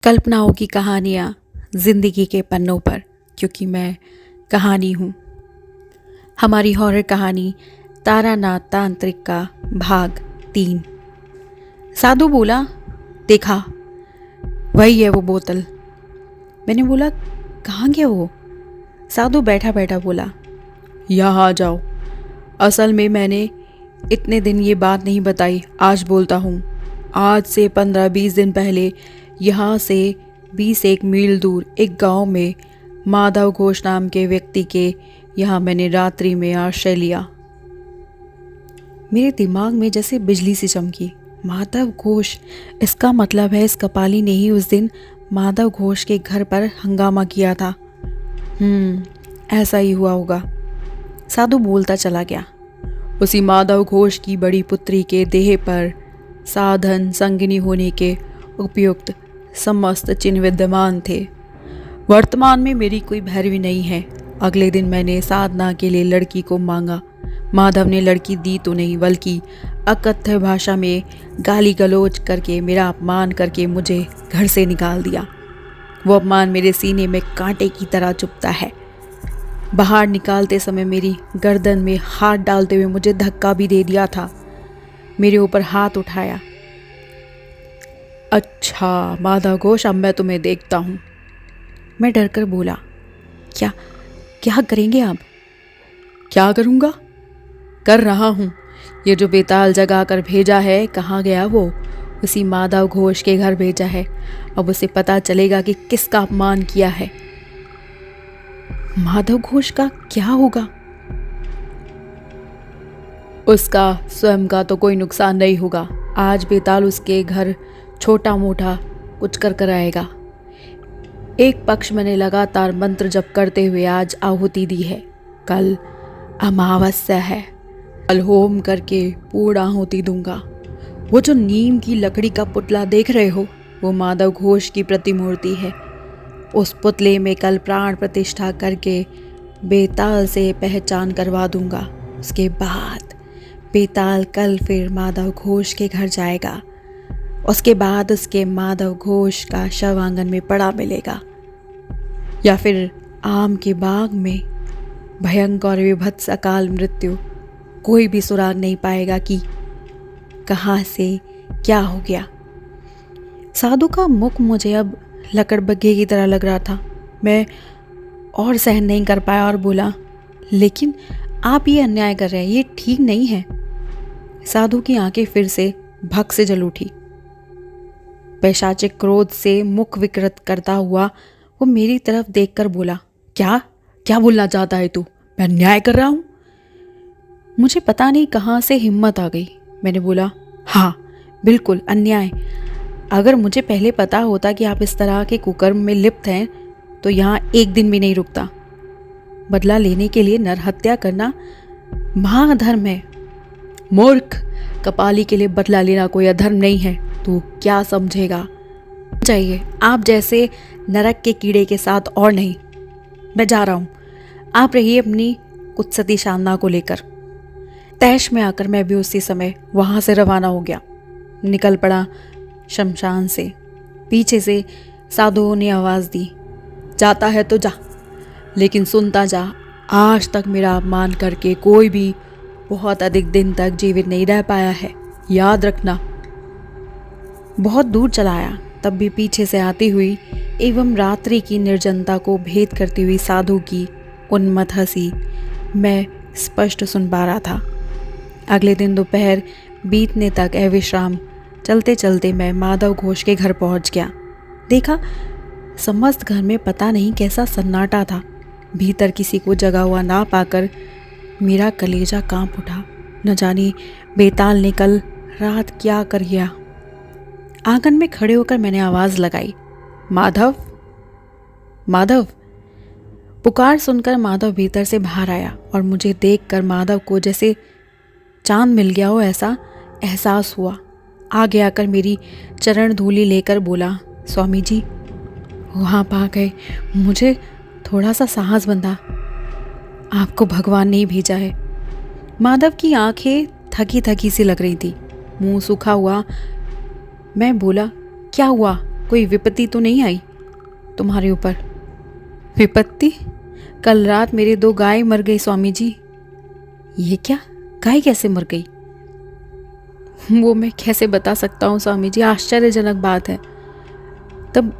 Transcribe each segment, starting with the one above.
कल्पनाओं की कहानियाँ जिंदगी के पन्नों पर, क्योंकि मैं कहानी हूँ। हमारी हॉरर कहानी तारानाथ तांत्रिक का भाग 3। साधु बोला, देखा वही है वो बोतल। मैंने बोला, कहाँ गया वो? साधु बैठा बैठा बोला, यहाँ आ जाओ। असल में मैंने इतने दिन ये बात नहीं बताई, आज बोलता हूँ। आज से 15-20 दिन पहले यहाँ से 20-1 मील दूर एक गांव में माधव घोष नाम के व्यक्ति के यहाँ मैंने रात्रि में आश्रय लिया। मेरे दिमाग में जैसे बिजली सी चमकी। माधव घोष, इसका मतलब है इस कपाली ने ही उस दिन माधव घोष के घर पर हंगामा किया था। ऐसा ही हुआ होगा। साधु बोलता चला गया। उसी माधव घोष की बड़ी पुत्री के देह पर साधन संगिनी होने के उपयुक्त समस्त चिन्ह विद्यमान थे। वर्तमान में मेरी कोई भैरवी नहीं है। अगले दिन मैंने साधना के लिए लड़की को मांगा। माधव ने लड़की दी तो नहीं, बल्कि अकथ्य भाषा में गाली गलौज करके, मेरा अपमान करके मुझे घर से निकाल दिया। वो अपमान मेरे सीने में कांटे की तरह चुभता है। बाहर निकालते समय मेरी गर्दन में हाथ डालते हुए मुझे धक्का भी दे दिया था। मेरे ऊपर हाथ उठाया। अच्छा माधव घोष, अब मैं तुम्हें देखता हूँ। मैं डरकर बोला, क्या क्या करेंगे आप? क्या करूँगा? कर रहा हूँ। ये जो बेताल जगा कर भेजा है, कहाँ गया वो? उसी माधव घोष के घर भेजा है। अब उसे पता चलेगा कि किसका अपमान किया है। माधव घोष का क्या होगा? उसका स्वयं का तो कोई नुकसान नहीं होगा। आज बेताल उसके घर छोटा मोटा कुछ कर आएगा। एक पक्ष मैंने लगातार मंत्र जप करते हुए आज आहुति दी है। कल अमावस्या है। कल होम करके पूर्ण आहुति दूंगा। वो जो नीम की लकड़ी का पुतला देख रहे हो, वो माधव घोष की प्रतिमूर्ति है। उस पुतले में कल प्राण प्रतिष्ठा करके बेताल से पहचान करवा दूंगा। उसके बाद बेताल कल फिर माधव घोष के घर जाएगा। उसके बाद उसके माधव घोष का शव आंगन में पड़ा मिलेगा, या फिर आम के बाग में भयंकर विभत्स अकाल मृत्यु। कोई भी सुराग नहीं पाएगा कि कहाँ से क्या हो गया। साधु का मुख मुझे अब लकड़बग्घे की तरह लग रहा था। मैं और सहन नहीं कर पाया और बोला, लेकिन आप ये अन्याय कर रहे हैं, ये ठीक नहीं है। साधु की आंखें फिर से भक से जल उठी। पैशाचिक क्रोध से मुख विकृत करता हुआ वो मेरी तरफ देखकर बोला, क्या क्या बोलना चाहता है तू? मैं अन्याय कर रहा हूं? मुझे पता नहीं कहां से हिम्मत आ गई। मैंने बोला, हाँ बिल्कुल अन्याय। अगर मुझे पहले पता होता कि आप इस तरह के कुकर्म में लिप्त हैं तो यहाँ एक दिन भी नहीं रुकता। बदला लेने के लिए नरहत्या करना महाअधर्म है। मूर्ख, कपाली के लिए बदला लेना कोई अधर्म नहीं है। तू क्या समझेगा? चाहिए आप जैसे नरक के कीड़े के साथ और नहीं। मैं जा रहा हूँ, आप रहिए अपनी कुत्सती शांना को लेकर। तैश में आकर मैं भी उसी समय वहाँ से रवाना हो गया। निकल पड़ा शमशान से। पीछे से साधुओं ने आवाज़ दी, जाता है तो जा, लेकिन सुनता जा। आज तक मेरा अपमान करके कोई भी बहुत अधिक दिन तक जीवित नहीं रह पाया है, याद रखना। बहुत दूर चला आया, तब भी पीछे से आती हुई एवं रात्रि की निर्जनता को भेद करती हुई साधु की उन्मत्त हंसी मैं स्पष्ट सुन पा रहा था। अगले दिन दोपहर बीतने तक अविश्राम चलते चलते मैं माधव घोष के घर पहुंच गया। देखा, समस्त घर में पता नहीं कैसा सन्नाटा था। भीतर किसी को जगा हुआ ना पाकर मेरा कलेजा कांप उठा। न जाने बेताल ने कल रात क्या कर गया। आंगन में खड़े होकर मैंने आवाज़ लगाई, माधव माधव। पुकार सुनकर माधव भीतर से बाहर आया और मुझे देखकर माधव को जैसे चांद मिल गया हो ऐसा एहसास हुआ। आगे आकर मेरी चरण धूलि लेकर बोला, स्वामी जी वहाँ पा गए। मुझे थोड़ा सा साहस बंधा। आपको भगवान ने ही भेजा है। माधव की आंखें थकी थकी सी लग रही थी, मुंह सूखा हुआ। मैं बोला, क्या हुआ? कोई विपत्ति तो नहीं आई तुम्हारे ऊपर? विपत्ति? कल रात मेरे 2 गाय मर गई स्वामी जी। ये क्या? गाय कैसे मर गई? वो मैं कैसे बता सकता हूँ स्वामी जी, आश्चर्यजनक बात है। तब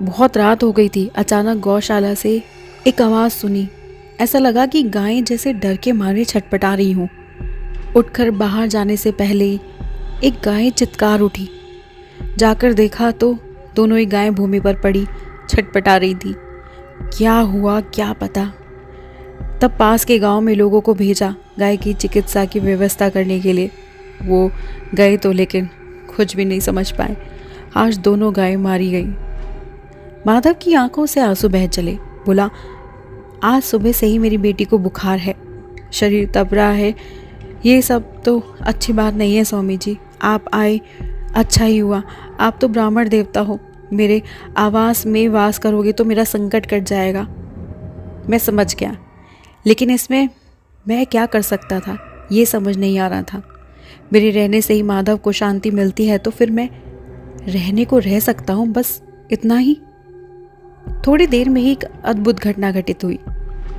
बहुत रात हो गई थी। अचानक गौशाला से एक आवाज़ सुनी। ऐसा लगा कि गायें जैसे डर के मारे छटपटा रही हों। उठकर बाहर जाने से पहले ही एक गाय चित्कार उठी। जाकर देखा तो दोनों ही गायें भूमि पर पड़ी छटपटा रही थी। क्या हुआ क्या पता। तब पास के गांव में लोगों को भेजा गाय की चिकित्सा की व्यवस्था करने के लिए। वो गए तो लेकिन कुछ भी नहीं समझ पाए। आज दोनों गायें मारी गई। माधव की आंखों से आंसू बह चले। बोला, आज सुबह से ही मेरी बेटी को बुखार है, शरीर तप रहा है। ये सब तो अच्छी बात नहीं है स्वामी जी। आप आए अच्छा ही हुआ। आप तो ब्राह्मण देवता हो, मेरे आवास में वास करोगे तो मेरा संकट कट जाएगा। मैं समझ गया, लेकिन इसमें मैं क्या कर सकता था ये समझ नहीं आ रहा था। मेरे रहने से ही माधव को शांति मिलती है तो फिर मैं रहने को रह सकता हूँ, बस इतना ही। थोड़ी देर में ही एक अद्भुत घटना घटित हुई।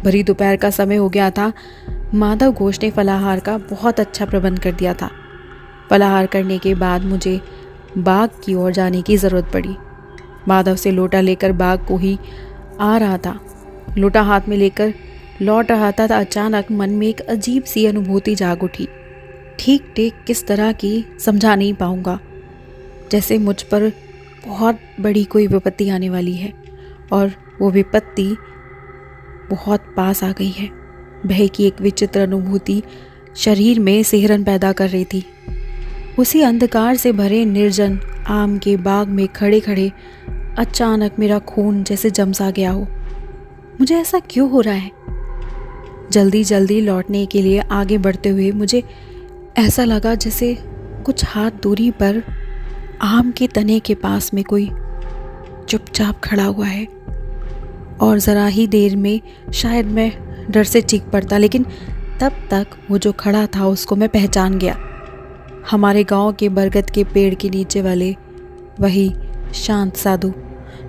भरी दोपहर का समय हो गया था। माधव घोष ने फलाहार का बहुत अच्छा प्रबंध कर दिया था। फलाहार करने के बाद मुझे बाग की ओर जाने की ज़रूरत पड़ी। माधव से लोटा लेकर बाग को ही आ रहा था। लोटा हाथ में लेकर लौट रहा था, अचानक मन में एक अजीब सी अनुभूति जाग उठी। ठीक किस तरह की समझा नहीं पाऊंगा। जैसे मुझ पर बहुत बड़ी कोई विपत्ति आने वाली है और वो विपत्ति बहुत पास आ गई है। भय की एक विचित्र अनुभूति शरीर में सिहरन पैदा कर रही थी। उसी अंधकार से भरे निर्जन आम के बाग में खड़े खड़े अचानक मेरा खून जैसे जम सा गया हो। मुझे ऐसा क्यों हो रहा है? जल्दी जल्दी लौटने के लिए आगे बढ़ते हुए मुझे ऐसा लगा जैसे कुछ हाथ दूरी पर आम के तने के पास में कोई चुपचाप खड़ा हुआ है। और ज़रा ही देर में शायद मैं डर से चीख पड़ता, लेकिन तब तक वो जो खड़ा था उसको मैं पहचान गया। हमारे गांव के बरगद के पेड़ के नीचे वाले वही शांत साधु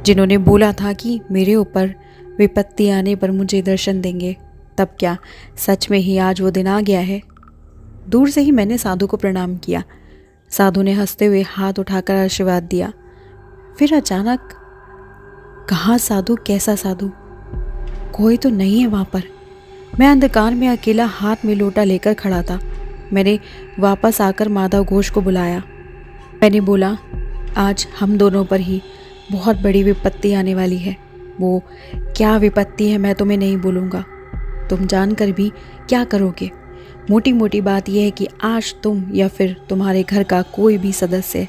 जिन्होंने बोला था कि मेरे ऊपर विपत्ति आने पर मुझे दर्शन देंगे। तब क्या सच में ही आज वो दिन आ गया है? दूर से ही मैंने साधु को प्रणाम किया। साधु ने हंसते हुए हाथ उठाकर आशीर्वाद दिया। फिर अचानक, कहाँ साधु, कैसा साधु? कोई तो नहीं है वहाँ पर। मैं अंधकार में अकेला हाथ में लोटा लेकर खड़ा था। मैंने वापस आकर माधव घोष को बुलाया। मैंने बोला, आज हम दोनों पर ही बहुत बड़ी विपत्ति आने वाली है। वो क्या विपत्ति है मैं तुम्हें नहीं बोलूँगा, तुम जानकर भी क्या करोगे। मोटी मोटी बात यह है कि आज तुम या फिर तुम्हारे घर का कोई भी सदस्य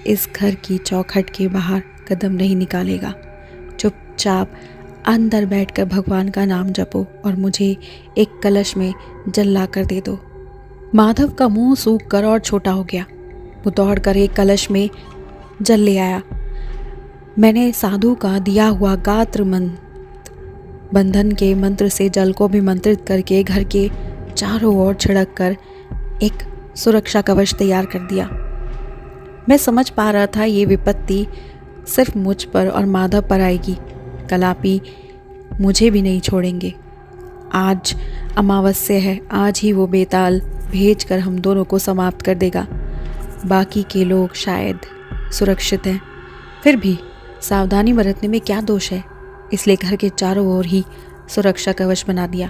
इस घर की चौखट के बाहर कदम नहीं निकालेगा। चुपचाप अंदर बैठकर भगवान का नाम जपो और मुझे एक कलश में जल ला कर दे दो। माधव का मुंह सूख कर और छोटा हो गया। वो दौड़ कर एक कलश में जल ले आया। मैंने साधु का दिया हुआ गात्र मंत्र बंधन के मंत्र से जल को भी मंत्रित करके घर के चारों ओर छिड़क कर एक सुरक्षा कवच तैयार कर दिया। मैं समझ पा रहा था ये विपत्ति सिर्फ मुझ पर और माधव पर आएगी। कलापी मुझे भी नहीं छोड़ेंगे। आज अमावस्या है, आज ही वो बेताल भेजकर हम दोनों को समाप्त कर देगा। बाकी के लोग शायद सुरक्षित हैं, फिर भी सावधानी बरतने में क्या दोष है? इसलिए घर के चारों ओर ही सुरक्षा कवच बना दिया।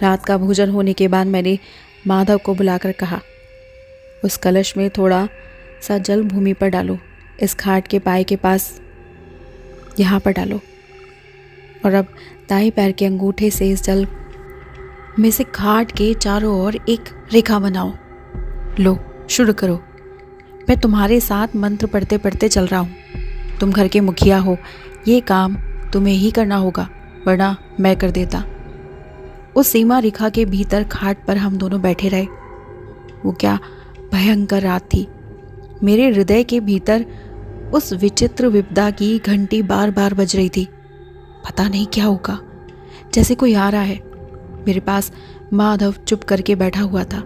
रात का भोजन होने के बाद मैंने माधव को बुलाकर कहा, उस कलश में थोड़ा सा जल भूमि पर डालो, इस खाट के पाए के पास यहाँ पर डालो, और अब दाएं पैर के अंगूठे से इस जल में से खाट के चारों ओर एक रेखा बनाओ। लो, शुरू करो। मैं तुम्हारे साथ मंत्र पढ़ते पढ़ते चल रहा हूँ। तुम घर के मुखिया हो, ये काम तुम्हें ही करना होगा, वरना मैं कर देता। उस सीमा रेखा के भीतर खाट पर हम दोनों बैठे रहे। वो क्या भयंकर रात थी। मेरे हृदय के भीतर उस विचित्र विपदा की घंटी बार बार बज रही थी। पता नहीं क्या होगा, जैसे कोई आ रहा है। मेरे पास माधव चुप करके बैठा हुआ था।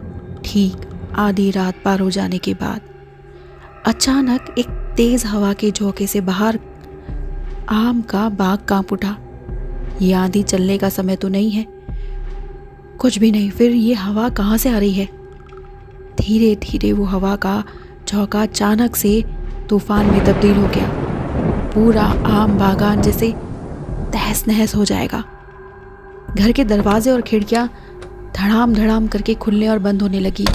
ठीक आधी रात पार हो जाने के बाद अचानक एक तेज हवा के झोंके से बाहर आम का बाग कांप उठा। ये आंधी चलने का समय तो नहीं है? कुछ भी नहीं, फिर ये हवा कहाँ से आ रही है? धीरे धीरे वो हवा का झोंका अचानक से तूफान में तब्दील हो गया। पूरा आम बागान जैसे तहस नहस हो जाएगा। घर के दरवाजे और खिड़कियां धड़ाम धड़ाम करके खुलने और बंद होने लगी।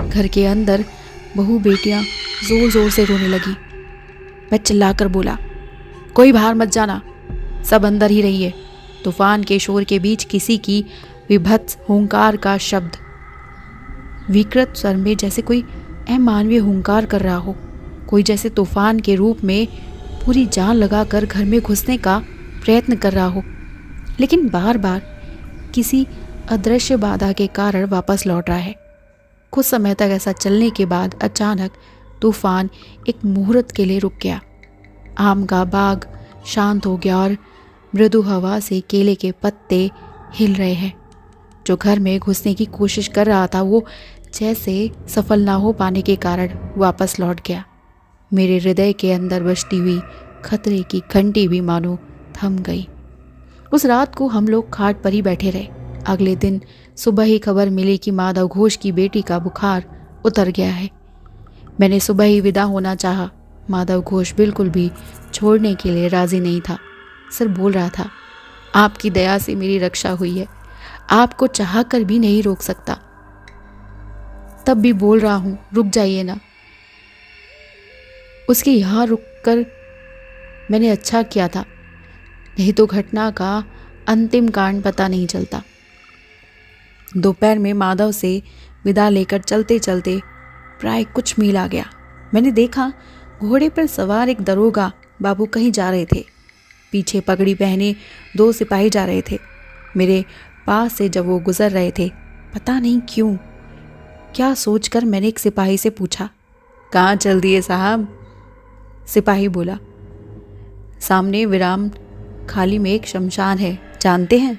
घर के अंदर बहू बेटियां जोर जोर से रोने लगी। मैं चिल्लाकर बोला, कोई बाहर मत जाना, सब अंदर ही रहिए। तूफान के शोर के बीच किसी की विभत्स हुंकार का शब्द विकृत स्वर में जैसे कोई अमानवीय हुंकार कर रहा हो। कोई जैसे तूफान के रूप में पूरी जान लगाकर घर में घुसने का प्रयत्न कर रहा हो, लेकिन बार बार किसी अदृश्य बाधा के कारण वापस लौट रहा है। कुछ समय तक ऐसा चलने के बाद अचानक तूफान एक मुहूर्त के लिए रुक गया। आम का बाग शांत हो गया और मृदु हवा से केले के पत्ते हिल रहे हैं। जो घर में घुसने की कोशिश कर रहा था वो जैसे सफल ना हो पाने के कारण वापस लौट गया। मेरे हृदय के अंदर बजती हुई खतरे की घंटी भी मानो थम गई। उस रात को हम लोग खाट पर ही बैठे रहे। अगले दिन सुबह ही खबर मिली कि माधव घोष की बेटी का बुखार उतर गया है। मैंने सुबह ही विदा होना चाहा। माधव घोष बिल्कुल भी छोड़ने के लिए राजी नहीं था। सिर्फ बोल रहा था, आपकी दया से मेरी रक्षा हुई है, आपको चाह कर भी नहीं रोक सकता। तब भी बोल रहा हूं, रुक जाइए ना। उसके यहाँ रुककर मैंने अच्छा किया था, नहीं तो घटना का अंतिम कांड पता नहीं चलता। दोपहर में माधव से विदा लेकर चलते चलते प्राय कुछ मील आ गया। मैंने देखा घोड़े पर सवार एक दरोगा बाबू कहीं जा रहे थे। पीछे पगड़ी पहने 2 सिपाही जा रहे थे। मेरे पास से जब वो गुजर रहे थे, पता नहीं क्यों क्या सोचकर मैंने एक सिपाही से पूछा, कहाँ चल दिए साहब? सिपाही बोला, सामने विराम खाली में एक शमशान है, जानते हैं?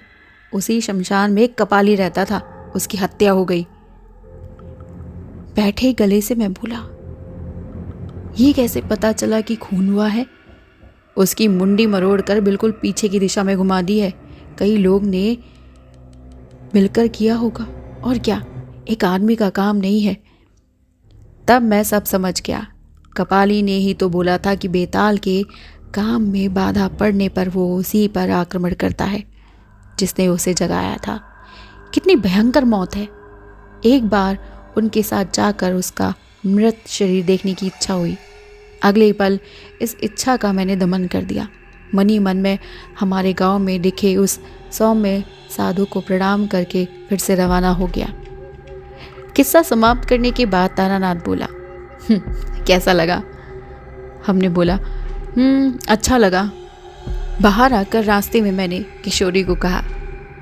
उसी शमशान में एक कपाली रहता था, उसकी हत्या हो गई। बैठे गले से मैं बोला, ये कैसे पता चला कि खून हुआ है? उसकी मुंडी मरोड़कर बिल्कुल पीछे की दिशा में घुमा दी है। कई लोग ने मिलकर किया होगा, और क्या, एक आदमी का काम नहीं है। तब मैं सब समझ गया। कपाली ने ही तो बोला था कि बेताल के काम में बाधा पड़ने पर वो उसी पर आक्रमण करता है जिसने उसे जगाया था। कितनी भयंकर मौत है। एक बार उनके साथ जाकर उसका मृत शरीर देखने की इच्छा हुई। अगले ही पल इस इच्छा का मैंने दमन कर दिया। मन ही मन में हमारे गांव में दिखे उस सौम्य साधु को प्रणाम करके फिर से रवाना हो गया। किस्सा समाप्त करने के बाद तारानाथ बोला, कैसा लगा? हमने बोला, अच्छा लगा। बाहर आकर रास्ते में मैंने किशोरी को कहा,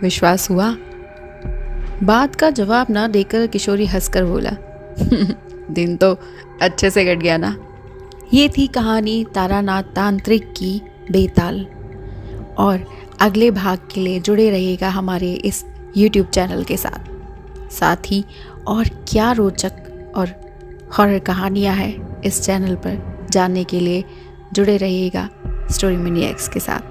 विश्वास हुआ? बात का जवाब ना देकर किशोरी हंसकर बोला, दिन तो अच्छे से कट गया ना। ये थी कहानी तारानाथ तांत्रिक की बेताल। और अगले भाग के लिए जुड़े रहिएगा हमारे इस YouTube चैनल के साथ ही और क्या रोचक और हॉरर कहानियाँ हैं इस चैनल पर जानने के लिए जुड़े रहिएगा स्टोरी मैनिएक्स के साथ।